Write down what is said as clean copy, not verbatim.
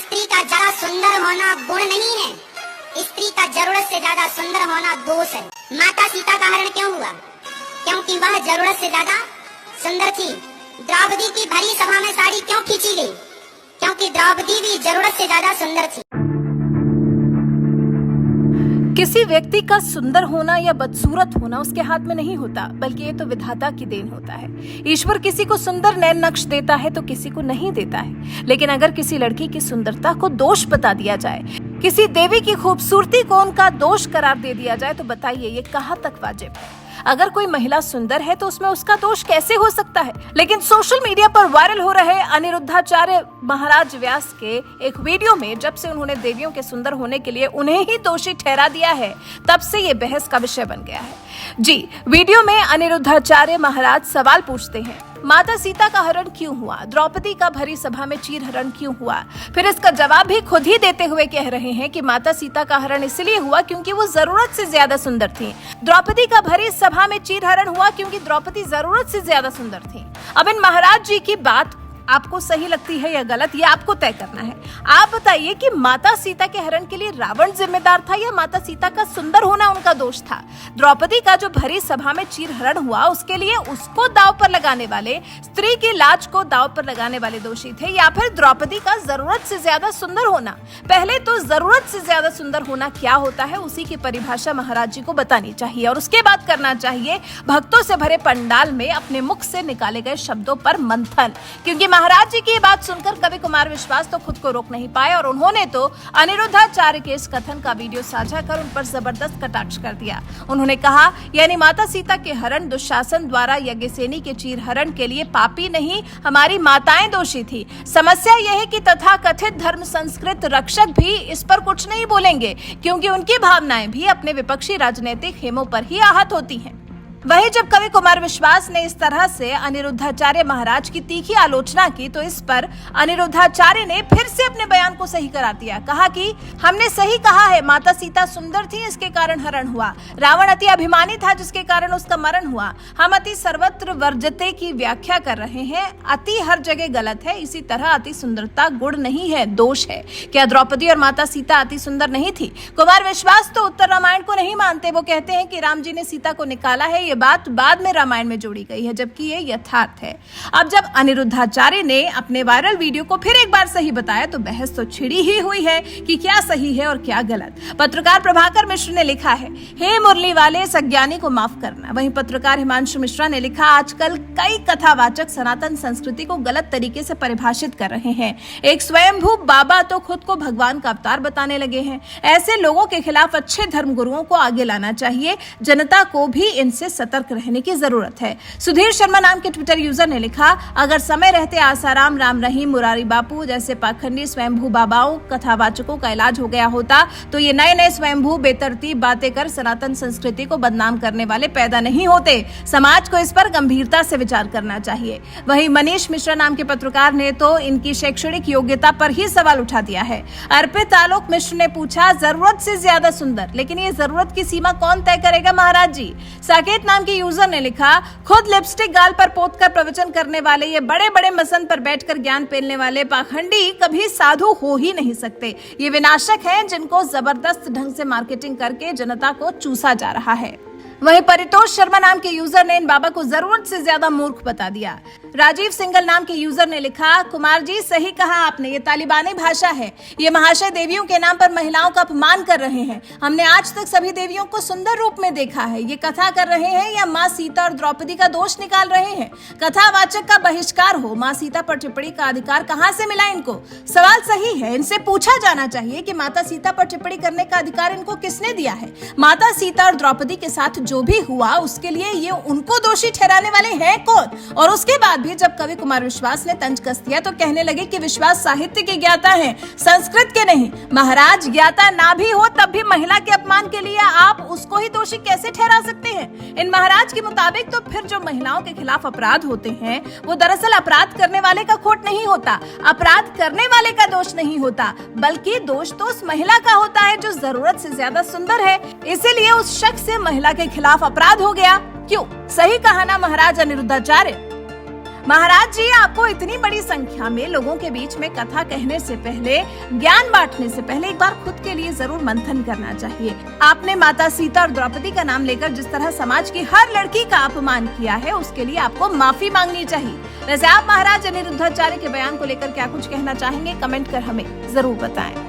स्त्री का जरा सुंदर होना गुण नहीं है, स्त्री का जरूरत से ज्यादा सुंदर होना दोष है। माता सीता का हरण क्यों हुआ? क्योंकि वह जरूरत से ज्यादा सुंदर थी। द्रौपदी की भरी सभा में साड़ी क्यों खींची गई? क्योंकि द्रौपदी भी जरूरत से ज्यादा सुंदर थी। किसी व्यक्ति का सुंदर होना या बदसूरत होना उसके हाथ में नहीं होता, बल्कि ये तो विधाता की देन होता है। ईश्वर किसी को सुंदर नैन नक्श देता है तो किसी को नहीं देता है। लेकिन अगर किसी लड़की की सुंदरता को दोष बता दिया जाए, किसी देवी की खूबसूरती को उनका दोष करार दे दिया जाए, तो बताइए ये कहाँ तक वाजिब है? अगर कोई महिला सुंदर है तो उसमें उसका दोष कैसे हो सकता है? लेकिन सोशल मीडिया पर वायरल हो रहे अनिरुद्धाचार्य महाराज व्यास के एक वीडियो में जब से उन्होंने देवियों के सुंदर होने के लिए उन्हें ही दोषी ठहरा दिया है, तब से ये बहस का विषय बन गया है। जी, वीडियो में अनिरुद्धाचार्य महाराज सवाल पूछते हैं, माता सीता का हरण क्यों हुआ? द्रौपदी का भरी सभा में चीर हरण क्यों हुआ? फिर इसका जवाब भी खुद ही देते हुए कह रहे हैं कि माता सीता का हरण इसलिए हुआ क्योंकि वो जरूरत से ज्यादा सुंदर थी। द्रौपदी का भरी सभा में चीर हरण हुआ क्योंकि द्रौपदी जरूरत से ज्यादा सुंदर थी। अब इन महाराज जी की बात आपको सही लगती है या गलत, ये आपको तय करना है। आप बताइए कि माता सीता के हरण के लिए रावण जिम्मेदार था या माता सीता का सुंदर होना उनका दोष था? द्रौपदी का जो भरी सभा में चीर हरण हुआ उसके लिए उसको दांव पर लगाने वाले, स्त्री की लाज को दांव पर लगाने वाले दोषी थे, या फिर द्रौपदी का जरूरत से ज्यादा सुंदर होना? पहले तो जरूरत से ज्यादा सुंदर होना क्या होता है उसी की परिभाषा महाराज जी को बतानी चाहिए, और उसके बाद करना चाहिए भक्तों से भरे पंडाल में अपने मुख से निकाले गए शब्दों पर मंथन। क्योंकि महाराज जी की ये बात सुनकर कवि कुमार विश्वास तो खुद को रोक नहीं पाए और उन्होंने तो अनिरुद्धाचार्य के इस कथन का वीडियो साझा कर उन पर जबरदस्त कटाक्ष कर दिया। उन्होंने कहा, यानी माता सीता के हरण दुशासन द्वारा यज्ञसेनी के चीर हरण के लिए पापी नहीं, हमारी माताएं दोषी थी। समस्या यह है कि तथाकथित धर्म संस्कृत रक्षक भी इस पर कुछ नहीं बोलेंगे, क्योंकि उनकी भावनाएं भी अपने विपक्षी राजनीतिक खेमों पर ही आहत होती हैं। वहीं जब कवि कुमार विश्वास ने इस तरह से अनिरुद्धाचार्य महाराज की तीखी आलोचना की तो इस पर अनिरुद्धाचार्य ने फिर से अपने बयान को सही करार दिया। कहा कि हमने सही कहा है, माता सीता सुंदर थी इसके कारण हरण हुआ। रावण अति अभिमानी था जिसके कारण उसका मरण हुआ। हम अति सर्वत्र वर्जते की व्याख्या कर रहे हैं। अति हर जगह गलत है, इसी तरह अति सुंदरता गुण नहीं है, दोष है। क्या द्रौपदी और माता सीता अति सुंदर नहीं थी? कुमार विश्वास तो उत्तर रामायण को नहीं मानते। वो कहते हैं कि राम जी ने सीता को निकाला है, बात बाद में रामायण में जोड़ी गई है, जबकि ये यथार्थ है। अब जब अनिरुद्धाचार्य ने अपने वायरल वीडियो को फिर एक बार सही बताया तो बहस तो छिड़ी ही हुई है कि क्या सही है और क्या गलत। पत्रकार प्रभाकर मिश्र ने लिखा है, हे मुरली वाले इस अज्ञानी को माफ करना। वहीं पत्रकार हिमांशु मिश्रा ने लिखा, आजकल कई कथावाचक सनातन संस्कृति को गलत तरीके से परिभाषित कर रहे हैं। एक स्वयंभू बाबा तो खुद को भगवान का अवतार बताने लगे हैं। ऐसे लोगों के खिलाफ अच्छे धर्मगुरुओं को आगे लाना चाहिए। जनता को भी इनसे सतर्क रहने की जरूरत है। सुधीर शर्मा नाम के ट्विटर यूजर ने लिखा, अगर समय रहते आसाराम, राम रहीम, मुरारी बापू जैसे पाखंडी स्वयंभू बाबाओं कथावाचकों का इलाज हो गया होता तो ये नए नए स्वयंभू बेतरतीब बातें कर सनातन संस्कृति को बदनाम करने वाले पैदा नहीं होते। समाज को इस पर गंभीरता से विचार करना चाहिए। वहीं मनीष मिश्रा नाम के पत्रकार ने तो इनकी शैक्षणिक योग्यता पर ही सवाल उठा दिया है। अर्पित आलोक मिश्र ने पूछा, जरूरत से ज्यादा सुंदर, लेकिन ये जरूरत की सीमा कौन तय करेगा महाराज जी? साकेत नाम के यूजर ने लिखा, खुद लिपस्टिक गाल पर पोत कर प्रवचन करने वाले, ये बड़े बड़े मसन पर बैठकर ज्ञान पेलने वाले पाखंडी कभी साधु हो ही नहीं सकते। ये विनाशक हैं जिनको जबरदस्त ढंग से मार्केटिंग करके जनता को चूसा जा रहा है। वहीं परितोष शर्मा नाम के यूजर ने इन बाबा को जरूरत से ज्यादा मूर्ख बता दिया। राजीव सिंगल नाम के यूजर ने लिखा, कुमार जी सही कहा आपने, ये तालिबानी भाषा है। ये महाशय देवियों के नाम पर महिलाओं का अपमान कर रहे हैं। हमने आज तक सभी देवियों को सुंदर रूप में देखा है। ये कथा कर रहे हैं या माँ सीता और द्रौपदी का दोष निकाल रहे हैं? कथावाचक का बहिष्कार हो, माँ सीता पर टिप्पणी का अधिकार कहाँ से मिला इनको? सवाल सही है, इनसे पूछा जाना चाहिए कि माता सीता पर टिप्पणी करने का अधिकार इनको किसने दिया है? माता सीता और द्रौपदी के साथ जो भी हुआ उसके लिए ये उनको दोषी ठहराने वाले हैं कौन? और उसके बाद भी जब कवि कुमार विश्वास ने तंज कस दिया तो कहने लगे कि विश्वास साहित्य के ज्ञाता हैं, संस्कृत के नहीं। महाराज ज्ञाता ना भी हो तब भी महिला के अपमान के लिए आप उसको ही दोषी कैसे ठहरा सकते हैं? इन महाराज के मुताबिक तो फिर जो महिलाओं के खिलाफ अपराध होते हैं वो दरअसल अपराध करने वाले का खोट नहीं होता, अपराध करने वाले का दोष नहीं होता, बल्कि दोष तो उस महिला का होता है जो जरूरत से ज्यादा सुंदर है। इसीलिए उस शख्स से महिला के खिलाफ अपराध हो गया। क्यों? सही कहा ना महाराज अनिरुद्धाचार्य? महाराज जी, आपको इतनी बड़ी संख्या में लोगों के बीच में कथा कहने से पहले, ज्ञान बांटने से पहले एक बार खुद के लिए जरूर मंथन करना चाहिए। आपने माता सीता और द्रौपदी का नाम लेकर जिस तरह समाज की हर लड़की का अपमान किया है, उसके लिए आपको माफी मांगनी चाहिए। वैसे आप महाराज अनिरुद्धाचार्य के बयान को लेकर क्या कुछ कहना चाहेंगे, कमेंट कर हमें जरूर बताएं।